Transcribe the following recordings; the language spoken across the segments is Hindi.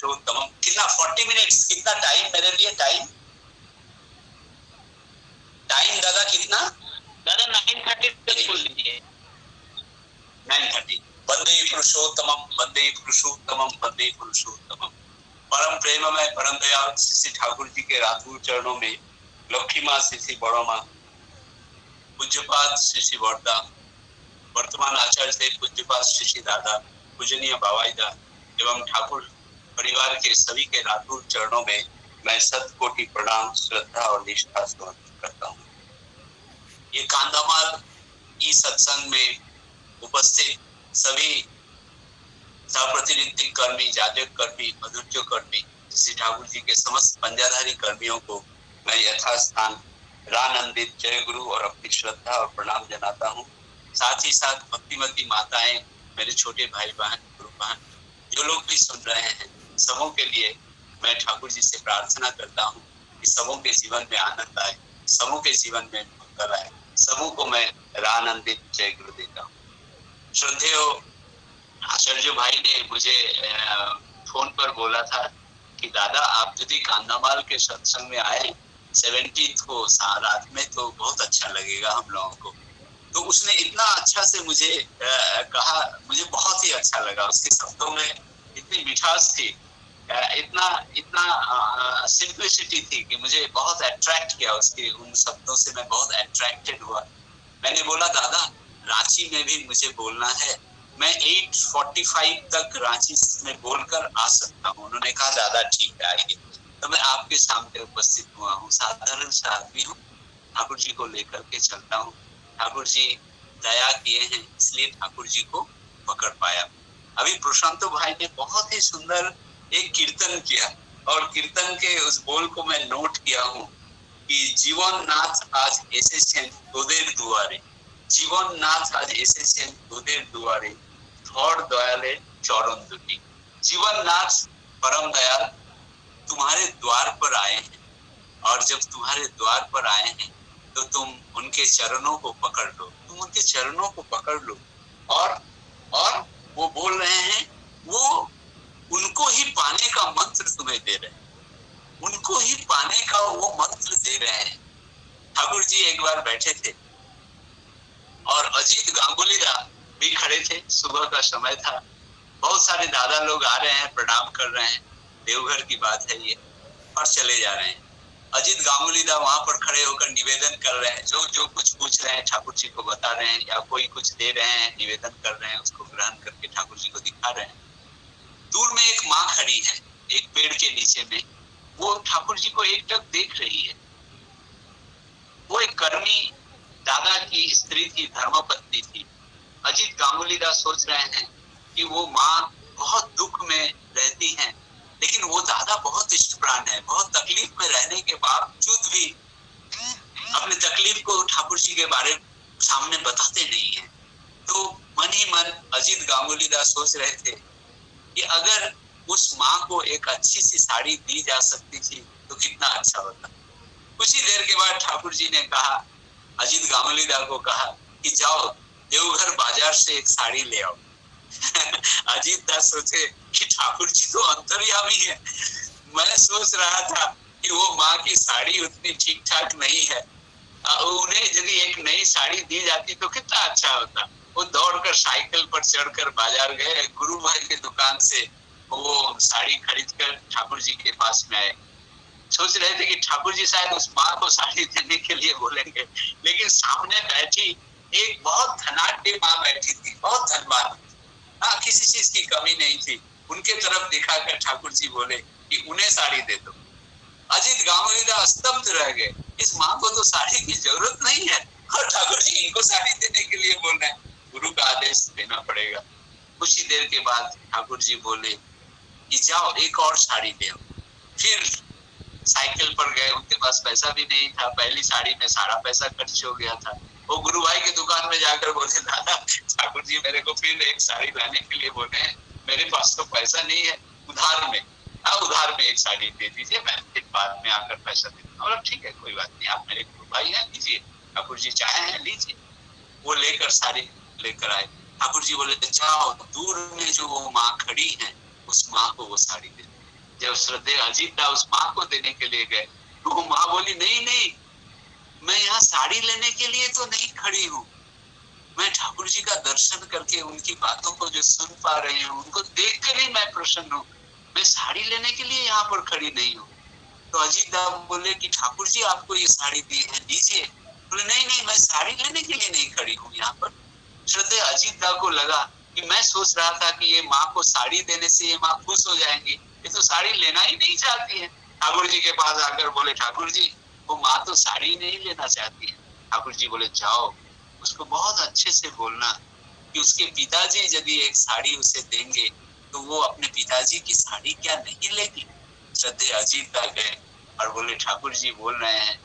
पुरुषोत्तमम। कितना 40 मिनट्स, कितना टाइम मेरे लिए? टाइम दादा कितना? दादा 9:30 तक खोल दीजिए। 9:30। वंदे पुरुषोत्तमम, वंदे पुरुषोत्तमम, वंदे पुरुषोत्तमम। परम प्रेम में परम दयाल श्री ठाकुर जी के रातू चरणों में लक्ष्मी माँ श्री बड़ो माँ, पूज्यपाद श्री वर्दा, वर्तमान आचार्य से पूज्यपाद श्री दादा, पूजनीय बावाईदा एवं ठाकुर परिवार के सभी के रातू चरणों में मैं सतकोटि प्रणाम, श्रद्धा और निष्ठा समर्पित करता हूँ। ये कांधामाल ई सत्संग में उपस्थित सभी प्रतिनिधि कर्मी, जाजक कर्मी, मधुर्य कर्मी, श्री ठाकुर जी के समस्त पंजाधारी कर्मियों को मैं यथास्थान रानंदित जय गुरु और अपनी श्रद्धा और प्रणाम जनाता हूँ। साथ ही साथ भक्तिमती माताएं, मेरे छोटे भाई बहन, गुरु बहन, जो लोग भी सुन रहे हैं, सबों के लिए मैं ठाकुर जी से प्रार्थना करता हूँ कि सबों के जीवन में आनंद आए, सबों के जीवन में मंगल आए, सबों को मैं रानंदित जय गुरु देता हूँ। श्रद्धेय आचार्य भाई ने मुझे फोन पर बोला था कि दादा आप यदि कांधामाल के सत्संग में आए 17 को रात में तो बहुत अच्छा लगेगा हम लोगों को। तो उसने इतना अच्छा से मुझे कहा, मुझे बहुत ही अच्छा लगा। उसके शब्दों में इतनी मिठास थी, इतना सिंप्लिसिटी थी कि मुझे बहुत अट्रैक्ट किया। उसके उन शब्दों से मैं बहुत अट्रैक्टेड हुआ। मैंने बोला दादा रांची में भी मुझे बोलना है, मैं 8:45 तक रांची में बोलकर आ सकता हूँ। उन्होंने कहा दादा ठीक है आइए। तो मैं आपके सामने उपस्थित हुआ हूँ, साधारण सा आदमी हूँ, ठाकुर जी को लेकर के चलता हूँ। ठाकुर जी दया किए हैं इसलिए ठाकुर जी को पकड़ पाया। अभी प्रशांतो भाई ने बहुत ही सुंदर एक कीर्तन किया और कीर्तन के उस बोल को मैं नोट किया हूँ कि जीवन नाथ आज एसेছেন তোদের দুয়ারে, जीवन नाथ आज एसेছেন তোদের দুয়ারে, ধর দয়ালের চরণ দুটি। जीवन नाथ परम दयाल तुम्हारे द्वार पर आए हैं और जब तुम्हारे द्वार पर आए हैं तो तुम उनके चरणों को पकड़ लो, तुम उनके चरणों को पकड़ लो। और वो बोल रहे हैं, वो उनको ही पाने का मंत्र तुम्हें दे रहे हैं, उनको ही पाने का वो मंत्र दे रहे हैं। ठाकुर जी एक बार बैठे थे और अजीत गांगुली दा भी खड़े थे, सुबह का समय था, बहुत सारे दादा लोग आ रहे हैं, प्रणाम कर रहे हैं, देवघर की बात है ये, और चले जा रहे हैं। अजीत गांगुली दा वहां पर खड़े होकर निवेदन कर रहे हैं, जो कुछ पूछ रहे हैं ठाकुर जी को बता रहे हैं, या कोई कुछ दे रहे हैं, निवेदन कर रहे हैं, उसको ग्रहण करके ठाकुर जी को दिखा रहे हैं। दूर में एक माँ खड़ी है एक पेड़ के नीचे में, वो ठाकुर जी को एकटक देख रही है। वो एक कर्मी दादा की स्त्री थी, धर्मपत्नी थी। अजीत गांगुली दास सोच रहे हैं कि वो माँ बहुत दुख में रहती हैं, लेकिन वो दादा बहुत इष्ट प्राण है, बहुत तकलीफ में रहने के बावजूद भी अपने तकलीफ को ठाकुर जी के बारे सामने बताते नहीं है। तो मन ही मन अजीत गांगुली दास सोच रहे थे कि अगर उस माँ को एक अच्छी सी साड़ी दी जा सकती थी तो कितना अच्छा होता। कुछ ही देर के बाद ठाकुर जी ने कहा, अजीत गांगुली दास को कहा कि जाओ देवघर बाजार से एक साड़ी ले आओ। अजीत दास सोचे कि ठाकुर जी तो अंतर्यामी है, मैं सोच रहा था कि वो माँ की साड़ी उतनी ठीक ठाक नहीं है, उन्हें यदि एक नई साड़ी दी जाती तो कितना अच्छा होता। वो दौड़कर साइकिल पर चढ़कर बाजार गए, गुरु भाई की दुकान से वो साड़ी खरीदकर ठाकुर जी के पास में आए। सोच रहे थे कि ठाकुर जी शायद उस माँ को साड़ी देने के लिए बोलेंगे, लेकिन सामने बैठी एक बहुत धनाढ्य माँ बैठी थी, बहुत धनवान, हाँ किसी चीज की कमी नहीं थी। उनके तरफ दिखाकर ठाकुर जी बोले कि उन्हें साड़ी दे दो। अजीत गांगुली दास स्तब्ध रह गए, इस माँ को तो साड़ी की जरूरत नहीं है और ठाकुर जी इनको साड़ी देने के लिए बोल रहे हैं, गुरु का आदेश देना पड़ेगा। कुछ ही देर के बाद ठाकुर जी बोले कि जाओ एक और साड़ी ले आओ। फिर साइकिल पर गए, उनके पास पैसा भी नहीं था, पहली साड़ी में सारा पैसा खर्च हो गया था। वो गुरु भाई की दुकान में जाकर बोले, दादा ठाकुर जी मेरे को फिर एक साड़ी लाने के लिए बोले हैं, मेरे पास तो पैसा नहीं है, उधार में उधार में एक साड़ी दे दीजिए, मैं फिर बाद में आकर पैसा दे दूंगा। और ठीक है कोई बात नहीं, आप मेरे गुरु भाई हैं, लीजिए, ठाकुर जी चाहे हैं लीजिए। वो लेकर साड़ी लेकर आए। ठाकुर जी बोले जाओ दूर में जो वो माँ खड़ी है उस माँ को वो साड़ी दे। जब श्रद्धेय अजीत दा उस माँ को देने के लिए गए तो वो माँ बोली नहीं नहीं, मैं यहाँ साड़ी लेने के लिए तो नहीं खड़ी हूँ, मैं ठाकुर जी का दर्शन करके उनकी बातों को जो सुन पा रही हूँ, उनको देख कर ही मैं प्रसन्न हूँ, मैं साड़ी लेने के लिए यहाँ पर खड़ी नहीं हूँ। तो अजीत दा बोले कि ठाकुर जी आपको ये साड़ी दी है, लीजिए। बोले नहीं नहीं, मैं साड़ी लेने के लिए नहीं खड़ी हूँ यहाँ पर। श्रद्धेय अजीत दा को लगा कि मैं सोच रहा था कि ये माँ को साड़ी देने से ये माँ खुश हो जाएंगी, ये तो साड़ी लेना ही नहीं चाहती है। ठाकुर जी के पास आकर बोले ठाकुर जी वो माँ तो साड़ी नहीं लेना चाहती है। ठाकुर जी बोले जाओ उसको बहुत अच्छे से बोलना कि उसके पिताजी यदि एक साड़ी उसे देंगे तो वो अपने पिताजी की साड़ी क्या नहीं लेगी। श्रद्धेय अजीत दा गए और बोले ठाकुर जी बोल रहे हैं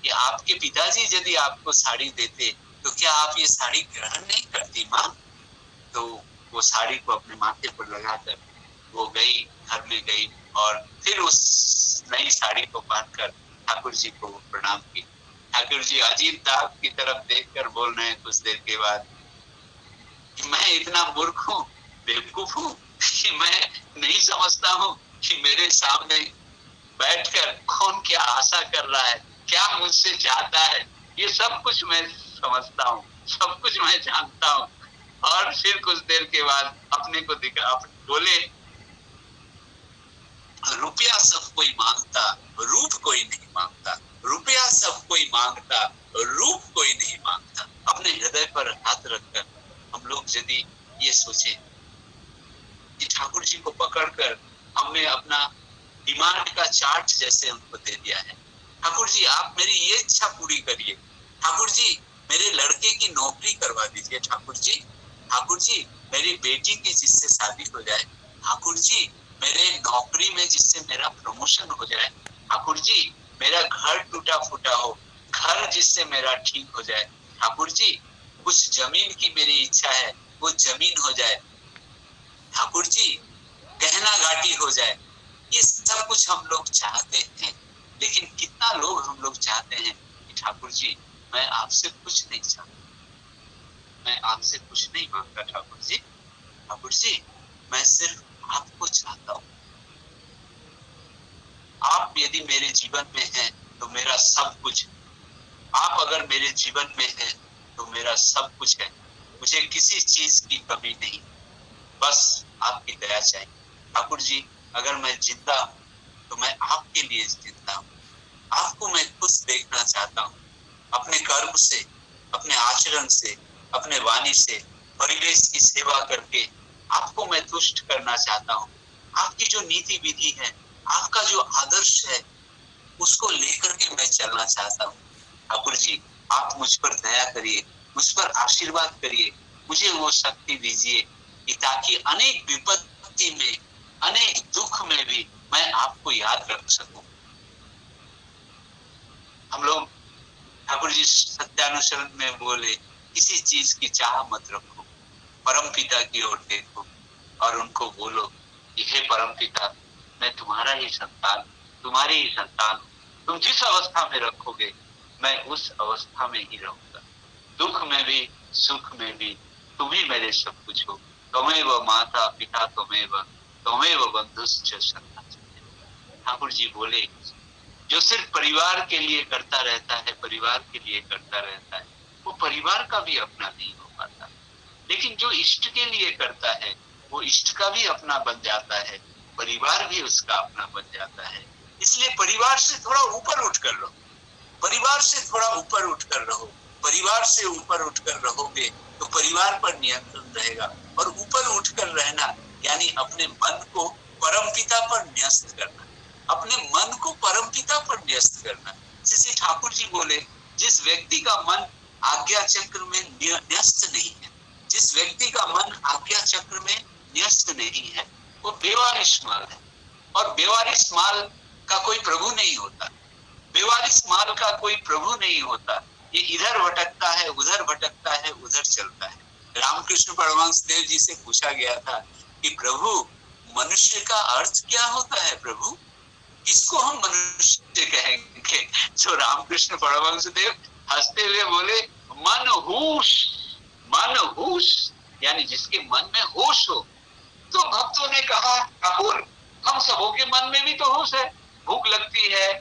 कि आपके पिताजी यदि आपको साड़ी देते तो क्या आप ये साड़ी ग्रहण नहीं करती माँ। तो वो साड़ी को अपने माथे पर लगाकर वो गई, घर में गई और फिर उस नई साड़ी को पहनकर ठाकुर जी को प्रणाम की। ठाकुर जी अजीत दा की तरफ देखकर बोल रहे हैं कुछ देर के बाद कि मैं इतना मूर्ख हूँ, बेवकूफ हूँ कि मैं नहीं समझता हूँ कि मेरे सामने बैठकर कौन क्या आशा कर रहा है, क्या मुझसे चाहता है, ये सब कुछ मैं समझता हूँ, सब कुछ मैं जानता हूँ। और फिर कुछ देर के बाद अपने को दिखा, बोले रुपया सब कोई मांगता, रूप कोई नहीं मांगता, रुपया सब कोई मांगता, रूप कोई नहीं मांगता। अपने हृदय पर हाथ रखकर हम लोग यदि ये सोचे कि ठाकुर जी को पकड़कर हमने अपना डिमांड का चार्ट जैसे उनको दे दिया है, ठाकुर जी आप मेरी ये इच्छा पूरी करिए, ठाकुर जी मेरे लड़के की नौकरी करवा दीजिए, ठाकुर जी मेरी बेटी की जिससे शादी हो जाए, ठाकुर जी मेरे नौकरी में जिससे मेरा प्रमोशन हो जाए, ठाकुर जी मेरा घर टूटा फूटा हो, घर जिससे मेरा ठीक हो जाए, ठाकुर जी कुछ जमीन की मेरी इच्छा है वो जमीन हो जाए, ठाकुर जी गहना घाटी हो जाए। ये सब कुछ हम लोग चाहते हैं, लेकिन कितना लोग हम लोग चाहते हैं कि ठाकुर जी मैं आपसे कुछ नहीं चाहता, मैं आपसे कुछ नहीं मांगता ठाकुर जी मैं सिर्फ आपको चाहता हूँ। आप यदि मेरे जीवन में हैं तो मेरा सब कुछ, आप अगर मेरे जीवन में हैं तो मेरा सब कुछ है, मुझे किसी चीज की कमी नहीं, बस आपकी दया चाहिए। ठाकुर जी अगर मैं जिंदा तो मैं आपके लिए जिंदा हूँ, आपको मैं खुश देखना चाहता हूँ, अपने कर्म से, अपने आचरण से, अपने वाणी से, परिवेश की सेवा करके आपको मैं तुष्ट करना चाहता हूँ। आपकी जो नीति विधि है, आपका जो आदर्श है, उसको लेकर के मैं चलना चाहता हूँ। ठाकुर जी आप मुझ पर दया करिए, मुझ पर आशीर्वाद करिए, मुझे वो शक्ति दीजिए कि ताकि अनेक विपत्ति में, अनेक दुख में भी मैं आपको याद रख सकूं। हम लोग ठाकुर जी सत्यानुसरण में बोले किसी चीज की चाह मत रखो, परम पिता की ओर देखो और उनको बोलो कि हे परम पिता मैं तुम्हारा ही संतान, तुम्हारी ही संतान, तुम जिस अवस्था में रखोगे मैं उस अवस्था में ही रहूंगा, दुख में भी सुख में भी तुम ही मेरे सब कुछ हो, त्वमेव माता पिता त्वमेव बंधुश्च सखा। ठाकुर जी बोले जो सिर्फ परिवार के लिए करता रहता है, परिवार के लिए करता रहता है, वो परिवार का भी अपना नहीं हो पाता, लेकिन जो इष्ट के लिए करता है वो इष्ट का भी अपना बन जाता है, परिवार भी उसका अपना बन जाता है। इसलिए परिवार से थोड़ा ऊपर उठकर रहो, परिवार से थोड़ा ऊपर उठकर रहो, परिवार से ऊपर उठकर रहोगे तो परिवार पर नियंत्रण रहेगा। और ऊपर उठकर रहना यानी अपने मन को परमपिता पर न्यस्त करना, अपने मन को परमपिता पर न्यस्त करना। जैसे ठाकुर जी बोले जिस व्यक्ति का मन आज्ञा चक्र में न्यस्त नहीं है, जिस व्यक्ति का मन आज्ञा चक्र में न्यस्त नहीं है वो बेवारिश माल है, और बेवारिश माल का कोई प्रभु नहीं होता, बेवारिश माल का कोई प्रभु नहीं होता, ये इधर भटकता है, उधर भटकता है, उधर चलता है। रामकृष्ण परमहंस देव जी से पूछा गया था कि प्रभु मनुष्य का अर्थ क्या होता है, प्रभु किसको हम मनुष्य कहेंगे? जो रामकृष्ण परमहंस देव हंसते हुए बोले मन होश यानी जिसके मन में होश हो। तो भक्तों ने कहा ठाकुर हम सबों के मन में भी तो होश है, भूख लगती है,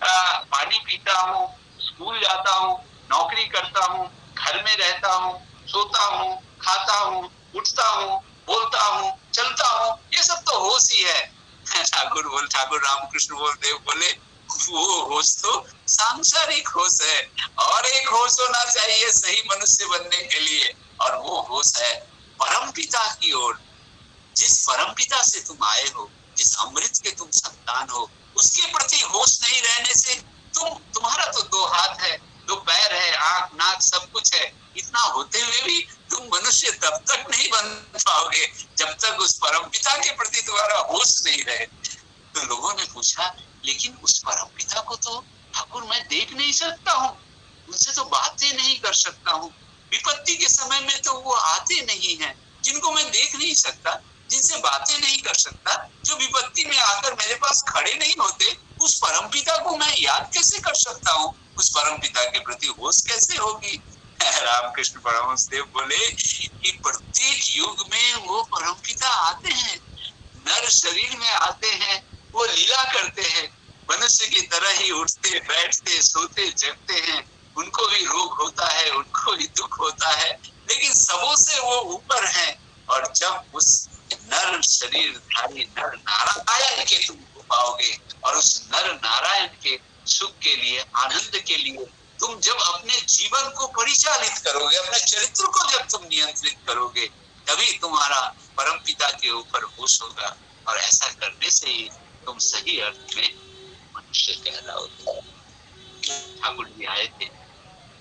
पानी पीता हूँ, स्कूल जाता हूँ, नौकरी करता हूँ, घर में रहता हूँ, सोता हूँ, खाता हूँ, उठता हूँ, बोलता हूँ, चलता हूँ, ये सब तो होश ही है। ठाकुर रामकृष्ण देव बोले वो होश तो सांसारिक होश है, और एक होश होना चाहिए सही मनुष्य बनने के लिए, और वो होश है परम पिता की ओर। जिस परम पिता से तुम आए हो, जिस अमृत के तुम संतान हो, उसके प्रति होश नहीं रहने से तुम्हारा तो 2 हाथ है, 2 पैर है, आंख नाक सब कुछ है, इतना होते हुए भी तुम मनुष्य तब तक नहीं बन पाओगे जब तक उस परम पिता के प्रति तुम्हारा होश नहीं रहे। तो लोगों ने पूछा, लेकिन उस परम पिता को तो ठाकुर मैं देख नहीं सकता हूँ, उनसे तो बातें नहीं कर सकता हूँ, विपत्ति के समय में तो वो आते नहीं है, जिनको मैं देख नहीं सकता, जिनसे बातें नहीं कर सकता, जो विपत्ति में आकर मेरे पास खड़े नहीं होते, उस परम पिता को मैं याद कैसे कर सकता हूँ, उस परम पिता के प्रति होश कैसे होगी। रामकृष्ण परमहंस देव बोले कि प्रत्येक युग में वो परम पिता आते हैं, नर शरीर में आते हैं, वो लीला करते हैं, मनुष्य की तरह ही उठते बैठते सोते जगते हैं, उनको भी रोग होता है, उनको भी दुख होता है, लेकिन सबों से वो ऊपर है। और जब उस नर शरीरधारी नर नारायण के तुम पाओगे, और उस नर नारायण के सुख के लिए, आनंद के लिए तुम जब अपने जीवन को परिचालित करोगे, अपने चरित्र को जब तुम नियंत्रित करोगे, तभी तुम्हारा परम पिता के ऊपर होश होगा, और ऐसा करने से ही तुम सही अर्थ में मनुष्य कहलाओगे। ठाकुर जी आए थे,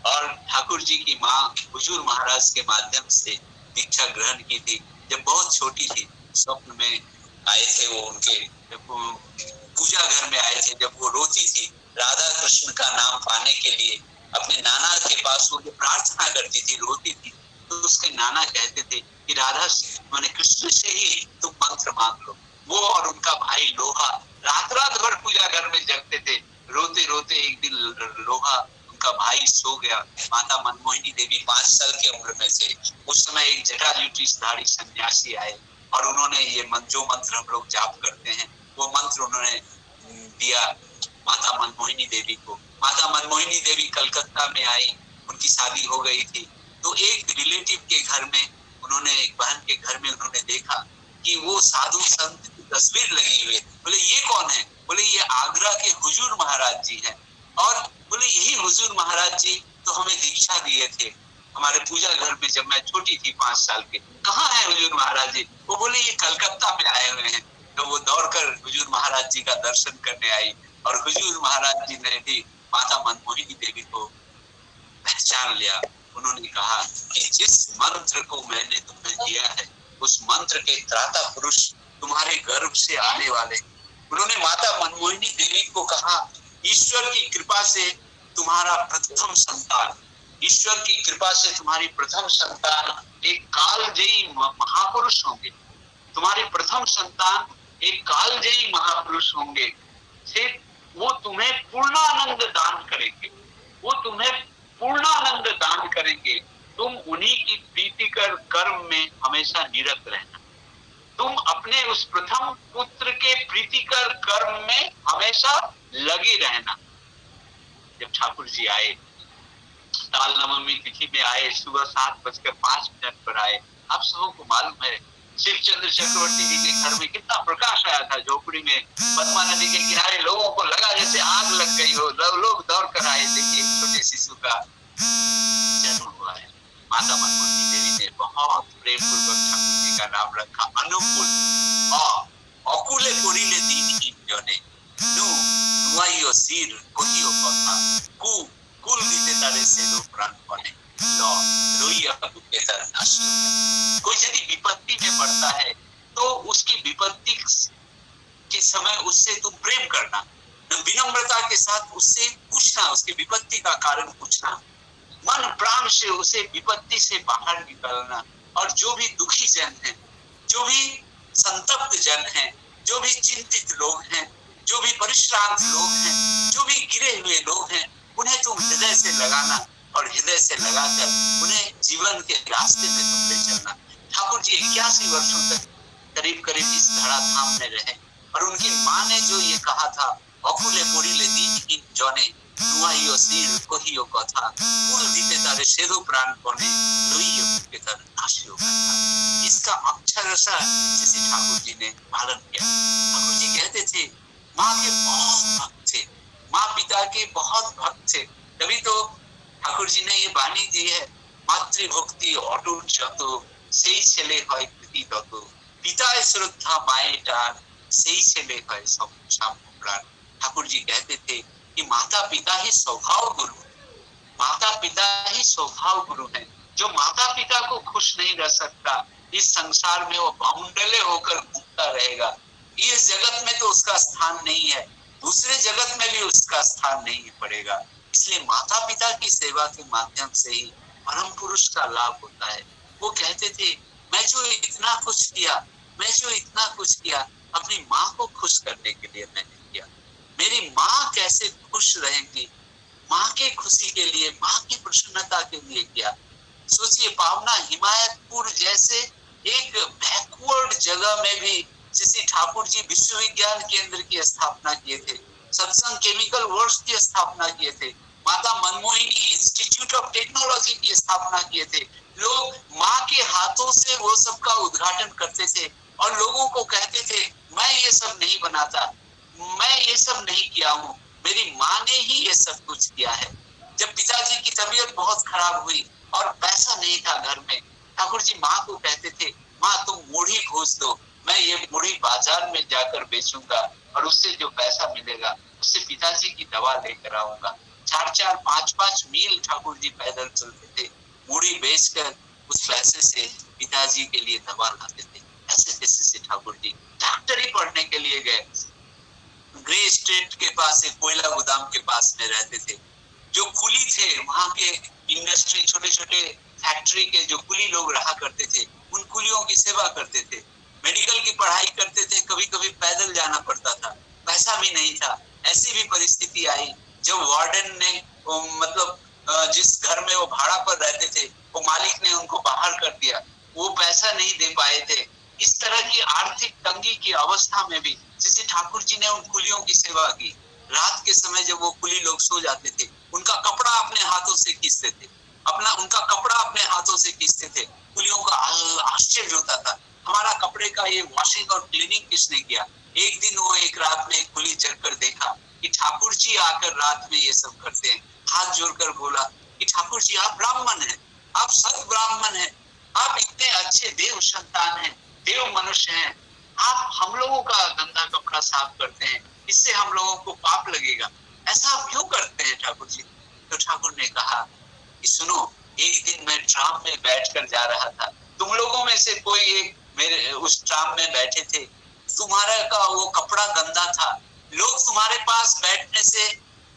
और ठाकुर जी की माँ हुजूर महाराज के माध्यम से दीक्षा ग्रहण की थी। जब बहुत छोटी थी, स्वप्न में आए थे वो, उनके पूजा घर में आए थे, जब वो रोती थी राधा कृष्ण का नाम पाने के लिए, अपने नाना के पास वो प्रार्थना करती थी, रोती थी, तो उसके नाना कहते थे कि राधा माने कृष्ण से ही तुम मंत्र मांग लो। वो और उनका भाई लोहा रात रात भर पूजा घर में जगते थे, रोते रोते एक दिन लोहा उनका भाई सो गया। माता मनमोहिनी देवी 5 साल की उम्र में थे, उस समय एक जटाजूटीधारी सन्यासी आए, और उन्होंने ये जो मंत्र हम लोग जाप करते हैं, वो मंत्र उन्होंने दिया माता मनमोहिनी देवी को। माता मनमोहिनी देवी कलकत्ता में आई, उनकी शादी हो गई थी, तो एक रिलेटिव के घर में उन्होंने, एक बहन के घर में उन्होंने देखा कि वो साधु संत की तस्वीर लगी हुई। बोले ये कौन है? बोले ये आगरा के हुजूर महाराज जी हैं। और बोले यही हुजूर महाराज जी तो हमें दीक्षा दिए थे हमारे पूजा घर में जब मैं छोटी थी 5 साल के। कहाँ है हुजूर महाराज जी? वो बोले ये कलकत्ता में आए हुए हैं। तो वो दौड़कर हुजूर महाराज जी का दर्शन करने आई, और हुजूर महाराज जी ने भी माता मनमोहिनी देवी को पहचान लिया। उन्होंने कहा कि जिस मंत्र को मैंने तुम्हें दिया है, उस मंत्र के त्राता पुरुष तुम्हारे गर्भ से आने वाले। उन्होंने माता मनमोहिनी देवी को कहा, ईश्वर की कृपा से तुम्हारा प्रथम संतान, ईश्वर की कृपा से तुम्हारी प्रथम संतान एक कालजयी महापुरुष होंगे। तुम्हारे प्रथम संतान एक कालजयी महापुरुष होंगे, से वो तुम्हें पूर्णानंद दान करेंगे, वो तुम्हें पूर्णानंद दान करेंगे। तुम उन्हीं की प्रीतिकर कर्म में हमेशा निरत रहना। तुम अपने उस प्रथम पुत्र के प्रीतिकर कर्म में हमेशा लगे रहना। जब ठाकुर जी आए, ताल नवमी तिथि में आए, सुबह 7:05 पर आए। आप सबों को मालूम है शिवचंद्र चक्रवर्ती जी के घर में कितना प्रकाश आया था। झोपड़ी में पद्मा नदी के किनारे लोगों को लगा जैसे आग लग गई हो। लोग दौड़ कर आए, देखिए छोटे शिशु का जन्म हुआ है। माता मनमोहिनी देवी ने बहुत प्रेम पूर्वक ठाकुर जी का नाम रखा अनुकूल। अकुले कोरिले दीन जने नु नुआइयो सिर कोहियो कथा कु कुल दिते तारे से दो प्राण बने लो रोइया के तरह नाश। कोई यदि विपत्ति में पड़ता है तो उसकी विपत्ति के समय उससे तुम प्रेम करना, विनम्रता के साथ उससे पूछना, उसकी विपत्ति का कारण पूछना, मन प्राण से उसे विपत्ति से बाहर निकालना। और जो भी दुखी जन हैं, जो भी संतप्त जन हैं, जो भी चिंतित लोग हैं, जो भी परिश्रांत लोग हैं, जो भी गिरे हुए लोग हैं, उन्हें तुम हृदय से लगाना, और हृदय से लगाकर उन्हें जीवन के रास्ते में तुम ले चलना। ठाकुर जी 81 वर्षों तक करीब करीब इस धराधाम में रहे, और उनकी माँ ने जो ये कहा था, অকুলে পড়িলে দিনহীন জনে নুয়াইও শির কহিও কথা কুল দিতে তারে সেধো প্রাণপণে লইও বুকে তার নাসিও ব্যথা। इसका अक्षरशः श्री ठाकुर जी ने पालन किया। ठाकुर जी कहते थे माँ के बहुत भक्त थे, माँ पिता के बहुत भक्त थे। तभी तो ठाकुर जी ने ये वाणी दी है, मातृभक्ति अटूट যত সেই ছেলে হয় কৃতি তত, पिताए श्रद्धा माए टान সেই ছেলে হয় সম্প্রাণ। ठाकुर जी कहते थे कि माता पिता ही स्वभाव गुरु, माता पिता ही स्वभाव गुरु है। जो माता पिता को खुश नहीं रख सकता, इस संसार में वो बाउंडले होकर घूमता रहेगा। इस जगत में तो उसका स्थान नहीं है, दूसरे जगत में भी उसका स्थान नहीं पड़ेगा। इसलिए माता पिता की सेवा के माध्यम से ही परम पुरुष का लाभ होता है। वो कहते थे मैं जो इतना कुछ किया, मैं जो इतना कुछ किया, अपनी माँ को खुश करने के लिए मैंने किया। मेरी माँ कैसे खुश रहेंगी, माँ के खुशी के लिए, माँ की प्रसन्नता के लिए किया। सोचिए पावना हिमायतपुर जैसे एक बैकवर्ड जगह में भी श्री ठाकुर जी विश्वविज्ञान केंद्र की स्थापना किए थे, सत्संग केमिकल वर्क्स की स्थापना किए थे, माता मनमोहिनी इंस्टीट्यूट ऑफ टेक्नोलॉजी की स्थापना किए थे। लोग माँ के हाथों से वो सब का उद्घाटन करते थे और लोगों को कहते थे मैं ये सब नहीं बनाता, मैं ये सब नहीं किया हूँ, मेरी माँ ने ही ये सब कुछ किया है। जब पिताजी की तबीयत बहुत खराब हुई और पैसा नहीं था घर में, ठाकुर जी माँ को कहते थे माँ तुम मूढ़ी खोज दो, मैं ये मूढ़ी बाजार में जाकर बेचूंगा और उससे जो पैसा मिलेगा उससे पिताजी की दवा लेकर आऊंगा। 4-4, 5-5 मील ठाकुर जी पैदल चलते थे, मूढ़ी बेचकर उस पैसे से पिताजी के लिए दवा लाते थे। ऐसे कैसे से ठाकुर जी डॉक्टरी पढ़ने के लिए गए, ग्रे स्टेट के पास एक कोयला गोदाम के पास में रहते थे। जो कुली थे वहां के इंडस्ट्री, छोटे छोटे फैक्ट्री के जो कुली लोग रहा करते थे, उन कुलियों की सेवा करते थे। मेडिकल की पढ़ाई करते थे, कभी कभी पैदल जाना पड़ता था, पैसा भी नहीं था। ऐसी भी परिस्थिति आई जब वार्डन ने मतलब जिस घर में वो भाड़ा पर रहते थे वो मालिक ने उनको बाहर कर दिया, वो पैसा नहीं दे पाए थे। इस तरह की आर्थिक तंगी की अवस्था में भी श्री ठाकुर जी ने उन कुलियों की सेवा की। रात के समय जब वो कुली लोग सो जाते थे, उनका कपड़ा अपने हाथों से खींचते थे, उनका कपड़ा अपने हाथों से खींचते थे। कुलियों का आश्चर्य होता था, हमारा कपड़े का ये वॉशिंग और क्लीनिंग किसने किया। एक दिन वो एक रात में कुली जगकर देखा कि ठाकुर जी आकर रात में ये सब करते हैं। हाथ जोड़कर बोला कि ठाकुर जी आप ब्राह्मण हैं, आप सत ब्राह्मण हैं, आप इतने अच्छे देव संतान हैं, देव मनुष्य हैं, आप हम लोगों का गंदा कपड़ा साफ करते हैं, इससे हम लोगों को पाप लगेगा, ऐसा आप क्यों करते हैं ठाकुर जी। तो ठाकुर ने कहा कि सुनो, एक दिन मैं ट्राम में बैठकर जा रहा था, तुम लोगों में से कोई एक मेरे उस ट्राम में बैठे थे, तुम्हारा का वो कपड़ा गंदा था, लोग तुम्हारे पास बैठने से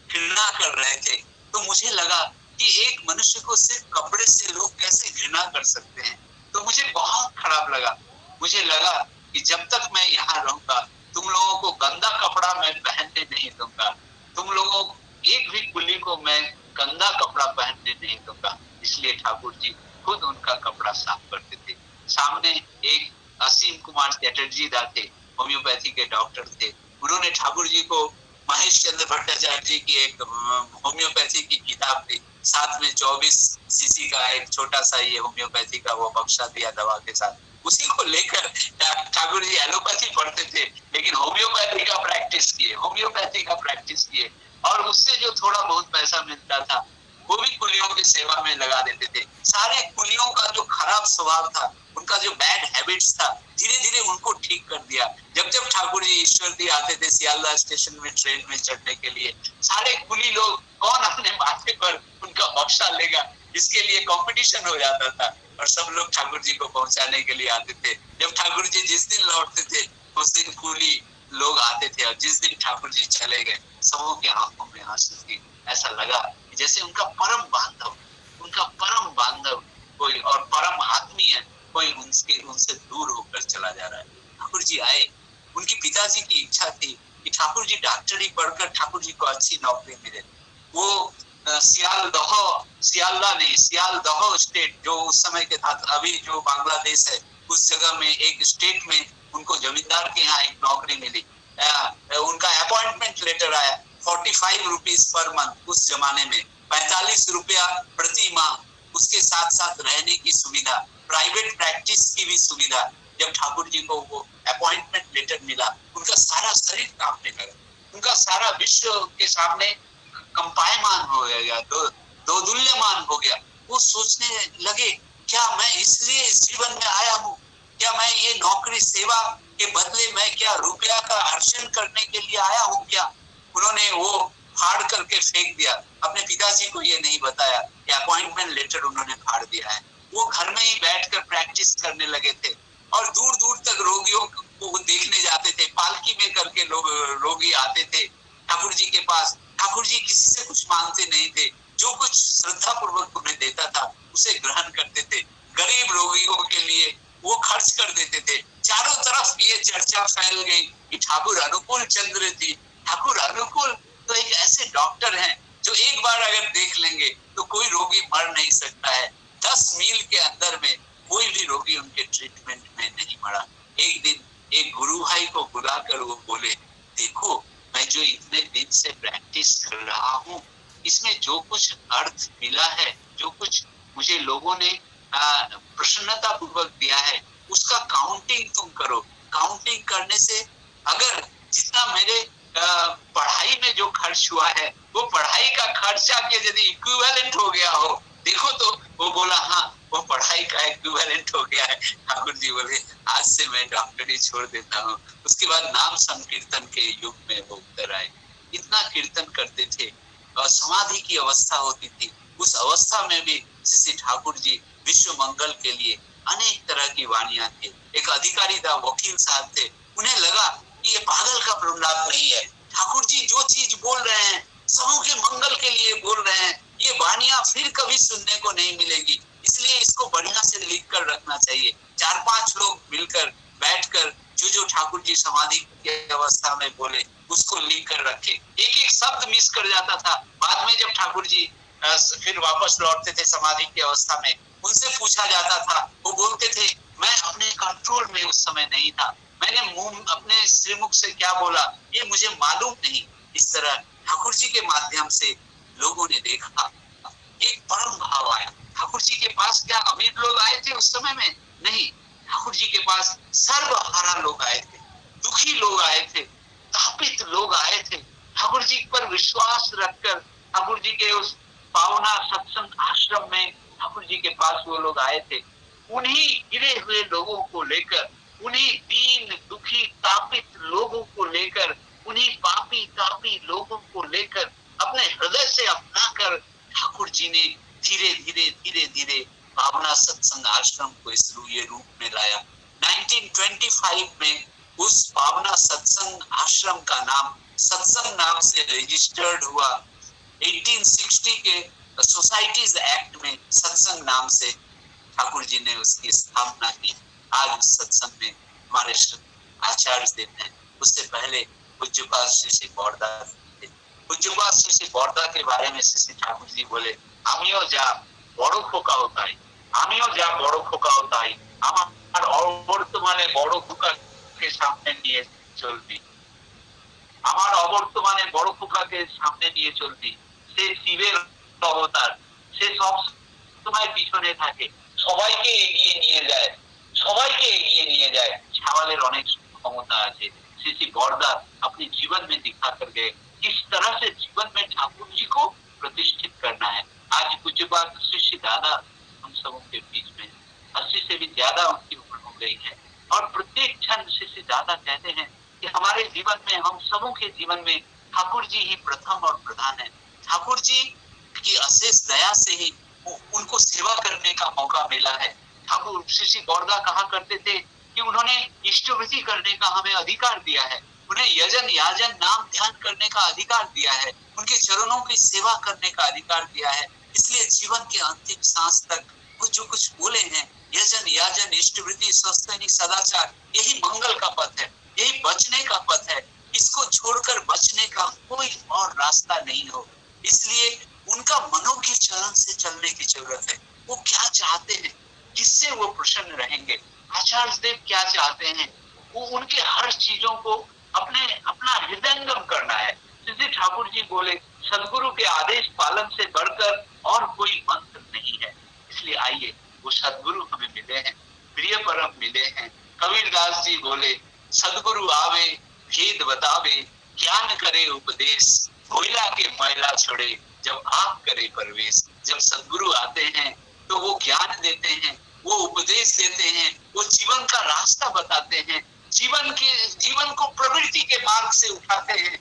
घृणा कर रहे थे, तो मुझे लगा कि एक मनुष्य को सिर्फ कपड़े से लोग कैसे घृणा कर सकते हैं। तो मुझे बहुत खराब लगा, मुझे लगा कि जब तक मैं यहाँ रहूंगा तुम लोगों को गंदा कपड़ा मैं पहनने नहीं दूंगा, तुम लोगों एक भी कुली को मैं गंदा कपड़ा पहनने नहीं दूंगा। इसलिए ठाकुर जी खुद उनका कपड़ा साफ करते थे। सामने एक असीम कुमार चैटर्जी दा थे, होम्योपैथी के डॉक्टर थे, उन्होंने ठाकुर जी को महेश चंद्र भट्टाचार्य जी की एक होम्योपैथी की किताब दी, साथ में 24 सीसी का एक छोटा सा ये होम्योपैथी का वो बक्सा दिया दवा के साथ। उसी को लेकर ठाकुर जी एलोपैथी पढ़ते थे लेकिन होम्योपैथी का प्रैक्टिस किए, होम्योपैथी का प्रैक्टिस किए, और उससे जो थोड़ा बहुत पैसा मिलता था वो भी कुलियों की सेवा में लगा देते थे। सारे कुलियों का जो खराब स्वभाव था, उनका जो बैड हैबिट्स था, धीरे धीरे उनको ठीक कर दिया। जब जब ठाकुर जी ईश्वरदी आते थे सियालदह स्टेशन में ट्रेन में चढ़ने के लिए, सारे कुली लोग कौन अपने माथे पर उनका बक्सा लेगा, इसके लिए कंपटीशन हो जाता था और सब लोग ठाकुर जी को पहुंचाने के लिए आते थे। जब ठाकुर जी जिस दिन लौटते थे उस दिन कुली लोग आते थे और जिस दिन ठाकुर जी चले गए सबों की आंखों में आंसू थी। ऐसा लगा जैसे उनका परम बांधव कोई और परम आदमी है, कोई उनसे दूर होकर चला जा रहा है। ठाकुर जी आए, उनके पिताजी की इच्छा थी कि ठाकुर जी डॉक्टरी पढ़कर ठाकुर जी को अच्छी नौकरी मिले। वो सियालदह स्टेट जो उस समय के था, अभी जो बांग्लादेश है, उस जगह में एक स्टेट में उनको जमींदार के यहाँ एक नौकरी मिली। उनका अपॉइंटमेंट लेटर आया 45 रुपीज पर मंथ, उस जमाने में 45 रुपया प्रति माह, उसके साथ साथ रहने की सुविधा, प्राइवेट प्रैक्टिस की भी सुविधा। जब ठाकुर जी को वो अपॉइंटमेंट लेटर मिला, उनका सारा शरीर कांपने लगा, उनका सारा विश्व के सामने कंपायमान हो गया, दोदुल्यमान हो गया। वो सोचने लगे, क्या मैं इसलिए इस जीवन में आया हूँ? क्या मैं ये नौकरी सेवा के बदले मैं क्या रुपया का अर्जन करने के लिए आया हूँ क्या? उन्होंने वो फाड़ करके फेंक दिया। अपने पिताजी को ये नहीं बताया कि अपॉइंटमेंट लेटर उन्होंने फाड़ दिया है। वो घर में ही बैठकर प्रैक्टिस करने लगे थे और दूर दूर तक रोगियों को देखने जाते थे। पालकी में करके रोगी आते थे ठाकुर जी के पास। ठाकुर जी किसी से कुछ मांगते नहीं थे, जो कुछ श्रद्धा पूर्वक उन्हें देता था उसे ग्रहण करते थे। गरीब रोगियों के लिए वो खर्च कर देते थे। चारों तरफ ये चर्चा फैल गई कि ठाकुर अनुकूल चंद्र थी। ठाकुर अनुकूल तो एक ऐसे डॉक्टर हैं जो एक बार अगर देख लेंगे तो कोई रोगी मर नहीं सकता है। 10 मील के अंदर में कोई भी रोगी उनके ट्रीटमेंट में नहीं मरा। एक दिन एक गुरु भाई को बुलाकर वो बोले, देखो मैं जो इतने दिन से प्रैक्टिस कर रहा हूँ, इसमें जो कुछ अर्थ मिला है, जो कुछ मुझे लोगों ने प्रसन्नता पूर्वक दिया है, उसका काउंटिंग तुम करो। काउंटिंग करने से अगर जितना मेरे पढ़ाई में जो खर्च हुआ है, वो पढ़ाई का खर्चा के यदि इक्विवेलेंट हो गया हो, देखो तो वो बोला हाँ वो पढ़ाई का इक्विवेलेंट हो गया है। ठाकुर जी बोले आज से मैं डॉक्टरी छोड़ देता हूँ। उसके बाद नाम संकीर्तन के युग में वो उतर आए। इतना कीर्तन करते थे और समाधि की अवस्था होती थी। उस अवस्था में भी श्री ठाकुर जी विश्व मंगल के लिए अनेक तरह की वाणियां थे। एक अधिकारी था, वकील साहब थे, उन्हें लगा कि ये पागल का प्रलाप नहीं है। ठाकुर जी जो चीज बोल रहे हैं सबों के मंगल के लिए बोल रहे हैं, ये वाणियां फिर कभी सुनने को नहीं मिलेगी, इसलिए इसको बढ़िया से लिख कर रखना चाहिए। 4-5 लोग मिलकर बैठकर जो ठाकुर जी समाधि की अवस्था में बोले उसको लिख कर रखे। एक एक शब्द मिस कर जाता था। बाद में जब ठाकुर जी फिर वापस लौटते थे समाधि की अवस्था में, उनसे पूछा जाता था, वो बोलते थे मैं अपने कंट्रोल में उस समय नहीं था, मैंने मुंह अपने श्रीमुख से क्या बोला ये मुझे मालूम नहीं। इस तरह ठाकुर जी के माध्यम से लोगों ने देखा, एक परम भाव आया। ठाकुर जी के पास क्या अमीर लोग आए थे उस समय में? नहीं, ठाकुर जी के पास सर्वहारा लोग आए थे, दुखी लोग आए थे, तापित लोग आए थे। ठाकुर जी पर विश्वास रखकर ठाकुर जी के उस पावना सत्संग आश्रम में ठाकुर जी के पास वो लोग आए थे। उन्हीं गिरे हुए लोगों को लेकर, उन्हीं दीन दुखी तापित लोगों को लेकर, उन्हीं पापी तापी लोगों को लेकर अपने हृदय से अपनाकर ठाकुर जी ने धीरे धीरे धीरे धीरे पावना सत्संग आश्रम को इस रूप में लाया। 1925 में उस पावना सत्संग आश्रम का नाम सत्संग नाम से रजिस्टर्ड हुआ। 1860 के सोसाइटीज एक्ट में सत्संग नाम से ठाकुर जी ने उसकी स्थापना की। आज उस सत्संग में हमारे आचार्य देव हैं। उससे पहले पूज्यपाद श्री बौरदा थे। पूज्यपाद श्री बौरदा के बारे में श्री ठाकुर जी बोले, আমিও যা বড় খোকা হতাই, আমিও যা বড় খোকা হতাই, আমার অবর্তমানে বড় খোকাকে সামনে নিয়ে চলবি, আমার অবর্তমানে বড় খোকাকে সামনে নিয়ে চলবি। সে শিবের অবতার, সে সব সময় পিছনে থাকে, সবাইকে এগিয়ে নিয়ে যায়, সবাইকে এগিয়ে নিয়ে যায়। ছাওয়ালের অনেক ক্ষমতা আছে। श्री बौरदा अपने जीवन में दिखा कर गए किस तरह से जीवन में ठाकुर जी को प्रतिष्ठित करना है। आज पूज्यपाद श्री दादा हम सबों के बीच में 80 से भी ज्यादा उनकी उम्र हो गई है और प्रत्येक क्षण श्री दादा कहते हैं कि हमारे जीवन में, हम सबों के जीवन में ठाकुर जी ही प्रथम और प्रधान है। ठाकुर जी की अशेष दया से ही उनको सेवा करने का मौका मिला है। ठाकुर श्री बौरदा कहा करते थे कि उन्होंने इष्टवृत्ति करने का हमें अधिकार दिया है, उन्हें यजन याजन नाम ध्यान करने का अधिकार दिया है, उनके चरणों की सेवा करने का अधिकार दिया है। इसलिए जीवन के अंतिम सांस तक वो जो कुछ बोले हैं, यजन याजन इष्टवृत्ति स्वस्थ सदाचार, यही मंगल का पथ है, यही बचने का पथ है। इसको छोड़कर बचने का कोई और रास्ता नहीं हो। इसलिए उनका मनों के चरण से चलने की जरूरत है। वो क्या चाहते हैं, किससे वो प्रसन्न रहेंगे, आचार्य देव क्या चाहते हैं, वो उनके हर चीजों को अपने अपना हृदयंगम करना है। सिद्धि ठाकुर जी बोले सदगुरु के आदेश पालन से बढ़कर और कोई मंत्र नहीं है। इसलिए आइए वो सदगुरु हमें मिले हैं, प्रिय परम मिले हैं। कबीरदास जी बोले सदगुरु आवे भेद बतावे, ज्ञान करे उपदेश, कोयला के मैला छोड़े जब आग करे प्रवेश। जब सदगुरु आते हैं तो वो ज्ञान देते हैं, वो उपदेश देते हैं, वो जीवन का रास्ता बताते हैं, जीवन को प्रवृत्ति के मार्ग से उठाते हैं,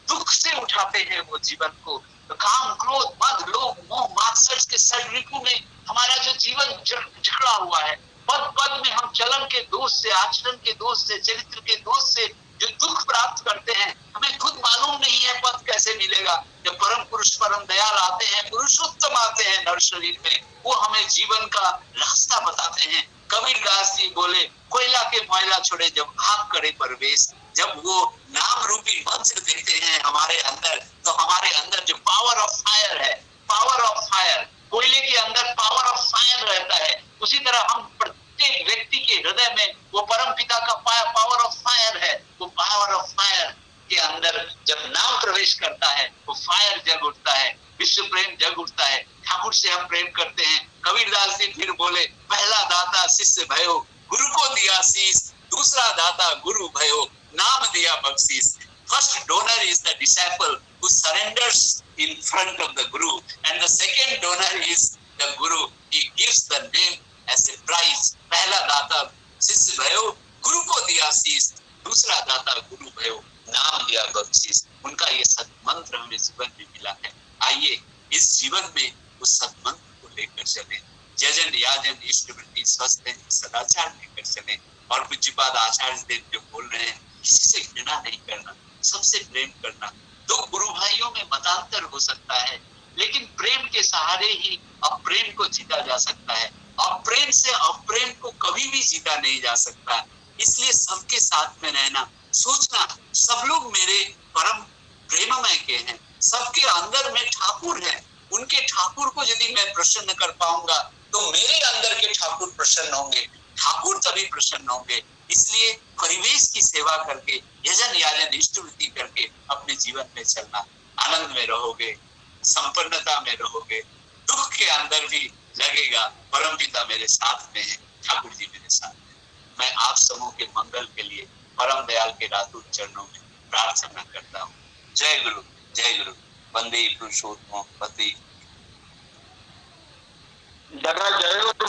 दुख से उठाते हैं वो जीवन को। तो काम क्रोध मद लोभ मोह मात्सर्य के षड्रिपु में हमारा जो जीवन जकड़ा हुआ है, पद पद में हम चलन के दोष से, आचरण के दोष से, चरित्र के दोष से जो दुख प्राप्त करते हैं, हमें खुद मालूम नहीं है पद कैसे मिलेगा। जब परम पुरुष परम दयाल आते हैं, पुरुषोत्तम आते हैं नर शरीर में, वो हमें जीवन का रास्ता बताते हैं। कबीरदास जी बोले कोयला के मैला छोड़े जब आग करे प्रवेश। जब वो नाम रूपी मंत्र देते हैं हमारे अंदर, तो हमारे अंदर जो पावर ऑफ फायर है, पावर ऑफ फायर, कोयले के अंदर पावर ऑफ फायर रहता है, उसी तरह हम प्रत्येक व्यक्ति के हृदय में वो परम पिता का पावर ऑफ फायर है। वो पावर ऑफ फायर के अंदर जब नाम प्रवेश करता है, वो फायर जग उठता है, विश्व प्रेम जग उठता है, ठाकुर से हम प्रेम करते हैं। कबीरदास जी फिर बोले पहला दाता शिष्य भयो, गुरु को दिया शीश, दूसरा दाता गुरु भयो, नाम दिया बख्शीश। First donor is the disciple who surrenders in front of the Guru, and the second donor is the Guru. He gives the name as a prize. पहला दाता शिष्य भयो, गुरु को दिया शीश, दूसरा दाता गुरु भयो, नाम दिया बख्शीश। उनका ये सत्मंत्र हमें जीवन में मिला है। आइए इस जीवन में उस सत्मंत्र को लेकर चले, जजन याजन इष्ट वृत्ति स्वस्थ सदाचार लेकर चले। और पूज्यपाद आचार्य देव जो बोल रहे हैं, किसी से घृणा नहीं करना, सबसे प्रेम करना। दो गुरु भाइयों में मतांतर हो सकता है, लेकिन प्रेम के सहारे ही अप्रेम को जीता जा सकता है। अप्रेम से अप्रेम को कभी भी जीता नहीं जा सकता। इसलिए सबके साथ में रहना, सोचना सब लोग मेरे परम प्रेममय के हैं, सबके अंदर में ठाकुर है, उनके ठाकुर को यदि मैं प्रसन्न कर पाऊंगा तो मेरे अंदर के ठाकुर प्रसन्न होंगे, ठाकुर तभी प्रसन्न होंगे। इसलिए परिवेश की सेवा करके, यजन याजन इष्टवृत्ति करके अपने जीवन में चलना, आनंद में रहोगे, संपन्नता में रहोगे, दुख के अंदर भी लगेगा परम पिता मेरे साथ में है, ठाकुर जी मेरे साथ में। मैं आप समूह के मंगल के लिए परम दयाल के रातुल चरणों में प्रार्थना करता हूँ। जय गुरु वंदे पुरुषोत्तम पति। दादा जय गुरु,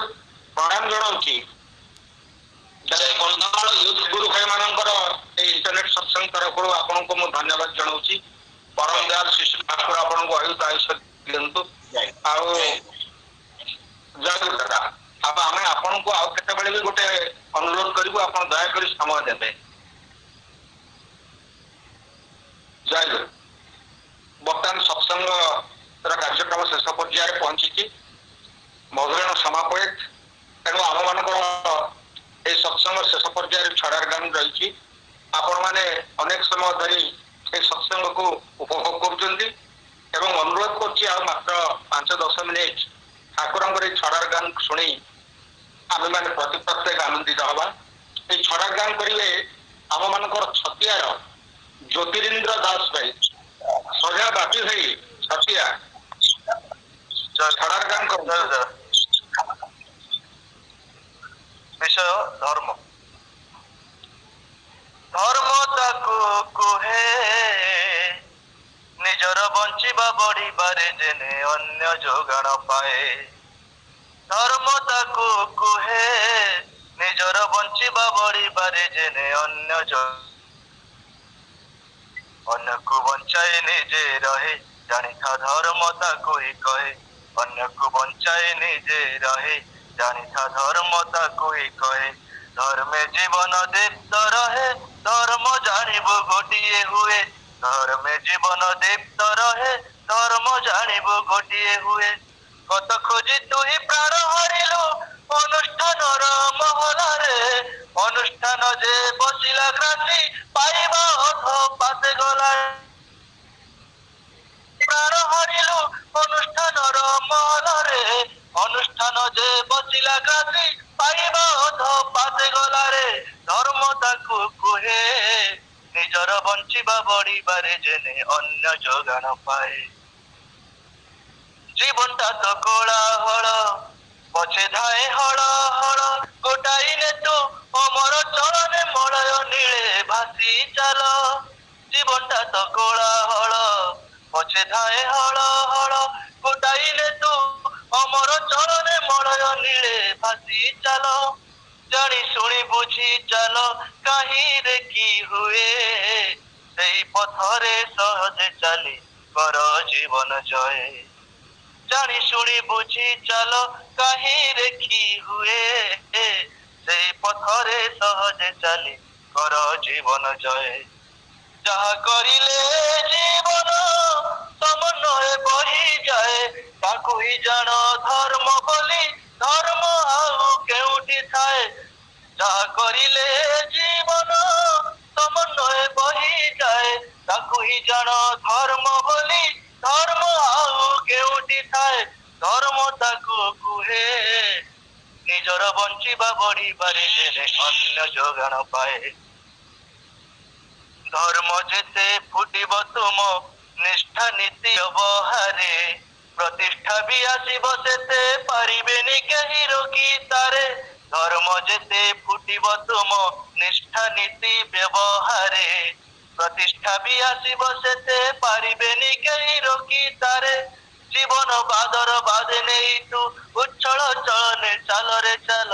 प्रणाम जनाऊँगी। कंधमाल यूथ गुरु भाई मानकर इंटरनेट सत्संग तरफ आपको मु धन्यवाद जनाऊँगी। परम दयाल शिष्य ठाकुर आपको आयुष आयुष दिंतु। जय गुरु दादा। अब आम आपन को आउ केते बेले भी गोटे अनुरोध करिवु, आपन दया करी समय देबे। जय गुरु। बर्तमान सत्संग कार्यक्रम शेष पर्याय पहुंची, मधुरण समापयत। तेणु आम मान सत्संग शेष पर्याय छड़ार गान रही, आपण मैंने अनेक समय धरी सत्संग को उपभोग कर अनुरोध कर मात्र 5-10 मिनिट ठाकुर छड़ार गान शुणी आम मैंने प्रति प्रत्येक आनंदित हवा। ये छड़ार गान करेंगे आम मान छतियार ज्योतिरिंद्र दास भाई, सजा बापी भाई छतिया छड़ार गान कर विषय धर्म। धर्म ताको कोहे निजर बंचिबा बढ़िबारे जेने अन्य जोगाण पाए। धर्म ताको कोहे निजर बंचिबा बढ़िबारे जेने अन्य को बंचाए निजे रहे, जानी था धर्म ताको ही कहे। अन्य को बंचाए निजे रहे, जानी था धर्म ताको ही कहे। धर्मे जीवन दीप्त रहे, धर्म जानिबो गोटिए हुए। धर्मे जीवन दीप्त रहे, धर्म जानिबो गोटिए हुए। कत खोजी तु ही प्राण हरिलु अनुष्ठान महलारे। अनुष्ठान जे बसिला क्रांति पाइबा अथ पाते गला। प्राण हरिलु अनुष्ठान महलारे। अनुष्ठान जे बसिला क्रांति पाइबा अथ पाते गला रे। धर्म ताकू कुहे ନିଜର ବଞ୍ଚିବା ବଢିବାରେ ଯେନେ ଅନ୍ୟ ଯୋଗାଣ ପାଏ। ଜୀବନଟା ତ କୋଳାହଳ ପଛେ ଧାଏ ହଳ ହଳ ଗୋଟାଇଲେ ତୁ ଅମର ଚଳନେ ମଳୟ ନୀଳେ ଭାସି ଚାଲ। ଜୀବନଟା ତ କୋଳାହଳ ପଛେ ଧାଏ ହଳ ହଳ ଗୋଟାଇଲେ ତୁ ଅମର ଚଳନେ ମଳୟ ନୀଳେ ଭାସି ଚାଲ। ଜାଣି ଶୁଣି ବୁଝି ଚାଲ କାହିଁରେ କି ହୁଏ ସେଇ ପଥରେ ସହଜେ ଚାଲି କର ଜୀବନ ଜୟ। ଜାଣି ଶୁଣି ବୁଝି ଚାଲ କାହିଁରେ କି ହୁଏ ସେଇ ପଥରେ ସହଜେ ଚାଲି କର ଜୀବନ ଜୟ। ଯାହା କରିଲେ ଜୀବନ ସମନ୍ୱୟ ବହିଯାଏ ତାକୁ ହିଁ ଜାଣ ଧର୍ମ ବୋଲି ଧର୍ମ ଆଉ କେଉଁଠି ଥାଏ। ଯାହା କରିଲେ ଜୀବନ ସମନ୍ୱୟ ବହିଯାଏ ତାକୁ ହିଁ ଜାଣ ଧର୍ମ ବୋଲି ଧର୍ମ ଆଉ କେଉଁଠି ଥାଏ। ଧର୍ମ ତାକୁ କୁହେ ନିଜର ବଞ୍ଚିବା ବଢିବାରେ ଯେନେ ଅନ୍ୟ ଯୋଗାଣ ପାଏ। ଧର୍ମ ଯେତେ ଫୁଟିବ ତୁମ ନିଷ୍ଠା ନୀତି ବ୍ୟବହାରେ ପ୍ରତିଷ୍ଠା ବି ଆସିବ ସେତେ ପାରିବେନି କେହି ରୋକି ତାରେ। ଧର୍ମ ଯେତେ ଫୁଟିବ ତୁମ ନିଷ୍ଠା ନୀତି ବ୍ୟବହାରେ ପ୍ରତିଷ୍ଠା ବି ଆସିବ ସେତେ ପାରିବେନି କେହି ରୋକି ତାରେ। ଜୀବନ ବାଦର ବାଦେ ନେଇ ତୁ ଉଚ୍ଛଳ ଚଳନେ ଚାଲରେ ଚାଲ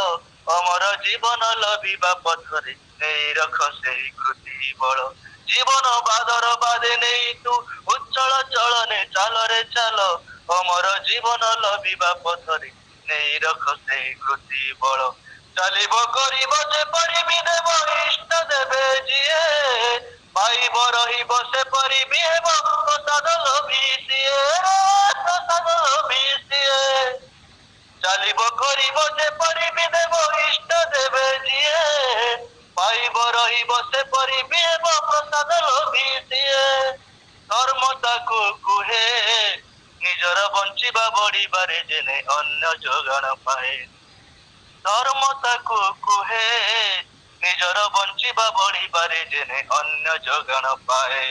ଅମର ଜୀବନ ଲଭିବା ପଥରେ ନେଇ ରଖ ସେଇ କୃତି ବଳ। ଜୀବନ ବାଦର ବାଦେ ନେଇ ତୁ ଉଚ୍ଛଳ ଚଳନେ ଚାଲରେ ଚାଲ ଅମର ଜୀବନ ଲଭିବା ପଥରେ ନେଇ ରଖ ସେଇ କୃତି ବଳ। ଚାଲିବ କରିବ ଯେପରି ବି ଦେବ ଇଷ୍ଟ ଦେବେ ଯିଏ ପାଇବ ରହିବ ସେପରି ବି ହେବ ପ୍ରସାଦ ଲୋଭି ସିଏ ପ୍ରସାଦ ଲୋଭି ସିଏ। ଚାଲିବ କରିବ ଯେପରି ବି ଦେବ ଇଷ୍ଟ ଦେବେ ଯିଏ ପାଇବ ରହିବ ସେପରି ବି ହେବ ପ୍ରସାଦ ଲୋଭି ସିଏ। ଧର୍ମ ତାକୁ କୁହେ ନିଜର ବଞ୍ଚିବା ବଢିବାରେ ଯେନେ ଅନ୍ୟ ଯୋଗାଣ ପାଏ। ଧର୍ମ ତାକୁ କୁହେ ନିଜର ବଞ୍ଚିବା ବଢିବାରେ ଯେନେ ଅନ୍ୟ ଯୋଗାଣ ପାଏ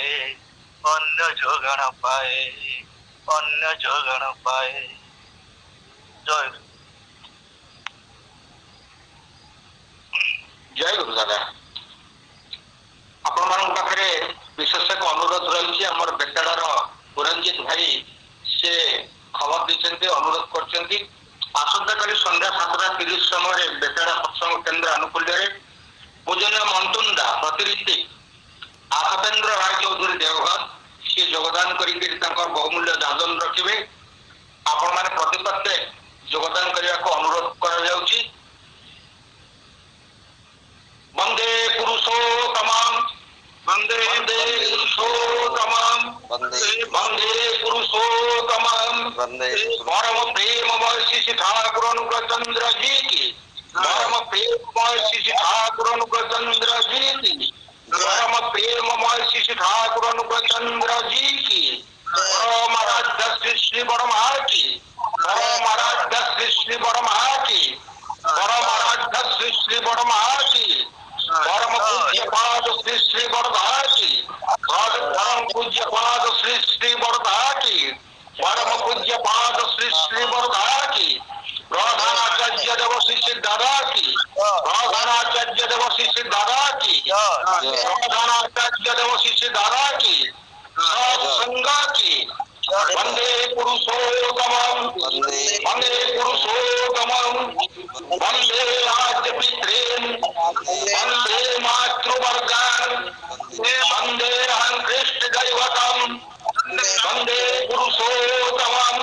ଅନ୍ୟ ଯୋଗାଣ ପାଏ ଅନ୍ୟ ଯୋଗାଣ ପାଏ। ଜୟ ଜୟ ଗୁରୁ ଦାଦା। ଆପଣମାନଙ୍କ ପାଖରେ ବିଶେଷ ଏକ ଅନୁରୋଧ ରହିଛି। ଆମର ବେତାଳର ପୁରଞ୍ଜିତ ଭାଇ ସେ ଖବର ଦେଇଛନ୍ତି, ଅନୁରୋଧ କରିଛନ୍ତି ଆସନ୍ତାକାଲି ସନ୍ଧ୍ୟା 7:30 ସମୟରେ ବେତାଳ ସତ୍ସଙ୍ଗ କେନ୍ଦ୍ର ଆନୁକୂଲ୍ୟରେ ପୂଜନୀୟ ମନ୍ତୁନ୍ଦା ପ୍ରତିନିଧି ଆଶପେନ୍ଦ୍ର ରାୟ ଚୌଧୁରୀ ଦେଓଘର ସିଏ ଯୋଗଦାନ କରିକି ତାଙ୍କର ବହୁମୂଲ୍ୟ ଦାଦନ ରଖିବେ। ଆପଣମାନେ ପ୍ରତିପକ୍ଷେ ଯୋଗଦାନ କରିବାକୁ ଅନୁରୋଧ କରାଯାଉଛି। ବନ୍ଦେ ପୁରୁଷୋତ୍ତମଂ ବନ୍ଦେ ପୁରୁଷୋତ୍ତମଂ ବନ୍ଦେ ପୁରୁଷୋତ୍ତମଂ परम प्रेममय श्री ठाकुर अनुग्रहचंद्र जी की परम प्रेममय श्री ठाकुर अनुग्रहचंद्र जी की परम प्रेममय श्री ठाकुर अनुग्रहचंद्र जी की परम आराध्य श्री बड़मा की परम आराध्य श्री बड़मा की परम आराध्य श्री बड़मा की परम पूज्य पाद श्री बड़धा की परम पूज्य पाद श्री बड़धा की परम पूज्य पाद श्री बड़धा की प्रधानाचार्य देव श्री दादा की प्रधानाचार्य देव श्री दादा की प्रधानाचार्य देव श्री दादा की सत्संग की वंदे पुरुषोत्तमं वंदे पुरुषोत्तमं वंदे आद्य पितॄन् वंदे मातृवर्गान् वंदे अहं कृष्ण दैवतम् वंदे पुरुषोत्तमं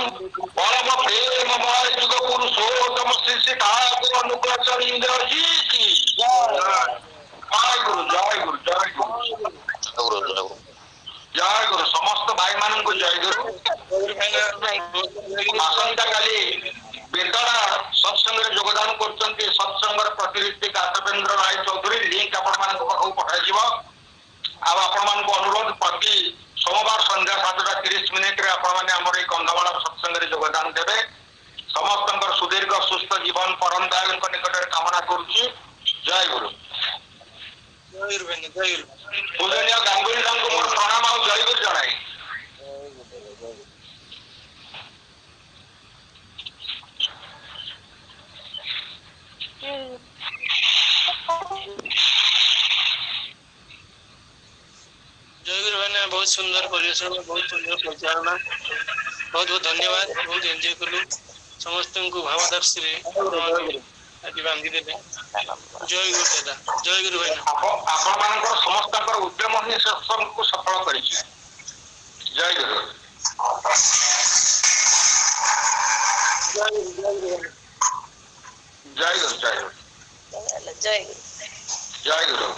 परम प्रेममय युग पुरुषोत्तम श्री ठाकुर अनुग्रहचंद्र जी की जय गुरु जय गुरु जय गुरु जय गुरु। समस्त भाई मान को जय गुरु। आसंता काली बेतड़ा सत्संग योगदान करछन्ती सत्संगर प्रतिनिधि आशपेन्द्र राय चौधरी लिंक आपण मान पाखु पठाई जीव। आपण मान को अनुरोध प्रति सोमवार संध्या 7:30 रे आपण माने हमर ए कंधमाल सत्संग रे योगदान देबे। समस्तंकर सुदीर्घ सुस्थ जीवन परम दयाल निकट कामना करूची। जय गुरु। जय गुरु भाई जय गुरु पूजनीय गांगुली को मोर प्रणाम और जय गुरु जनाई। जय गुरु भाई ने बहुत सुंदर परिवेशन बहुत सुंदर परिचालना बहुत बहुत धन्यवाद बहुत एंजॉय कलु समस्त को भावदर्शी आज बांधी देले जय गुरु दादा जय गुरु भाई आपण मानकर समस्त उद्यम ही को सफल करिछि। जय गुरु जय गुरु जय गुरु जय गुरु जय गुरु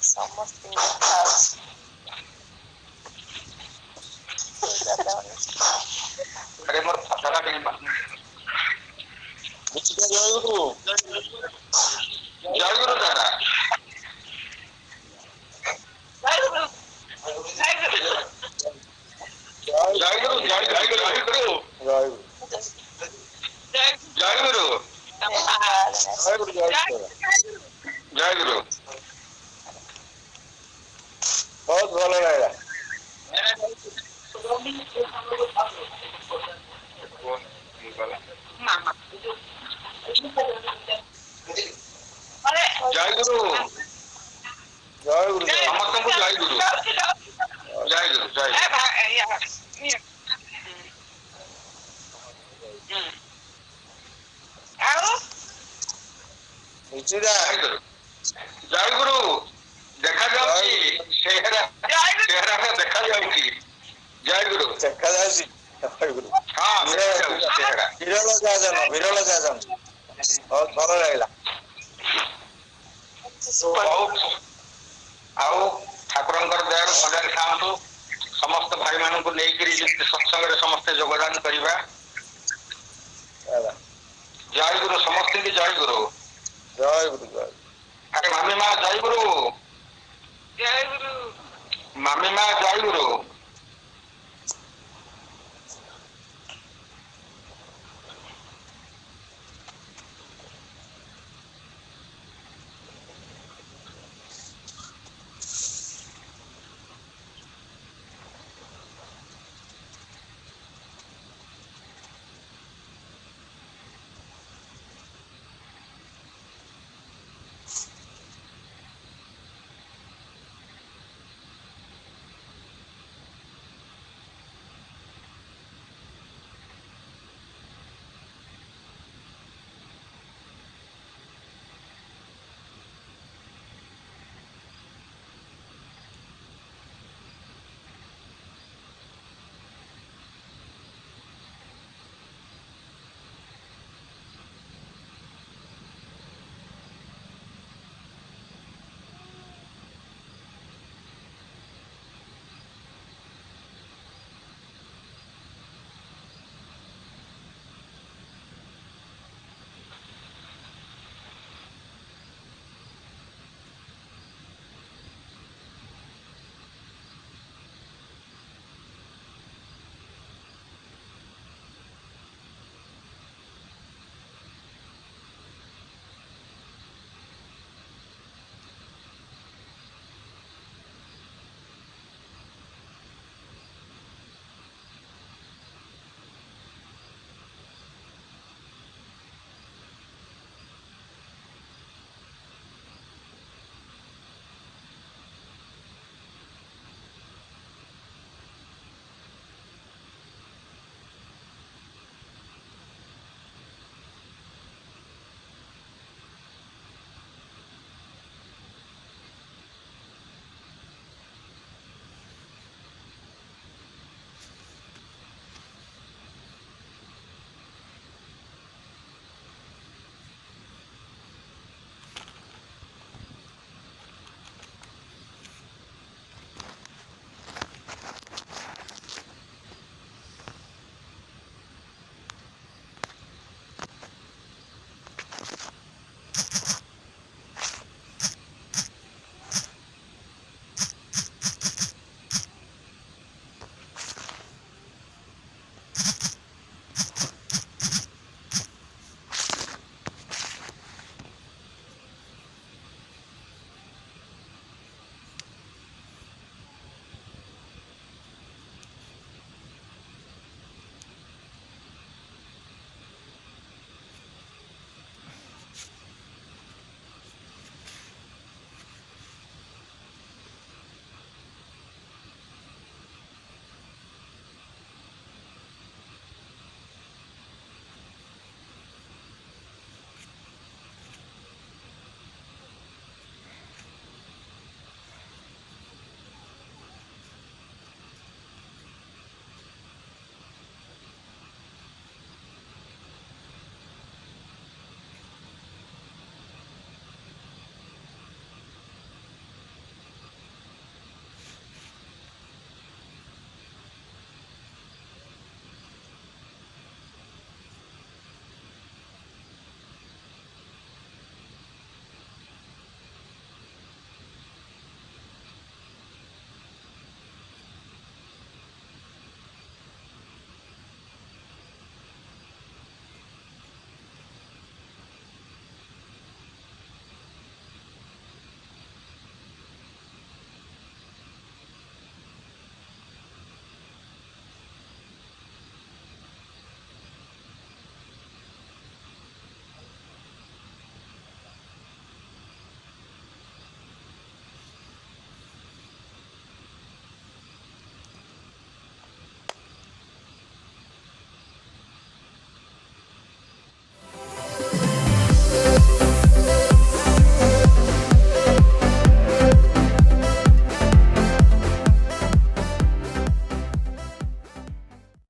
समस्त अरे मोर फटाला के जय गुरु दादा जय गुरु जय गुरु जय गुरु जय जय गुरु जय गुरु जय गुरु जय गुरु जय गुरु बहुत भल लगा। जय गुरु जय गुरु समस्त को जय गुरु जय गुरु जय जय गुरु जय गुरु देखा जाउची चेहरा में देखा जाउची। जय गुरु देखा जाउची जय गुरु हां देखा जाउची चेहरा विरल जाजन बहुत भल लागला। आओ ठाकुरंकर दयार सदान खांतु समस्त भाई मान को लेकर सत्संग रे समस्त योगदान करिबा। जय गुरु समस्त की जय गुरु जय गुरु जय। अरे मामी माँ जय गुरु जय गुरु मामी माँ जय गुरु।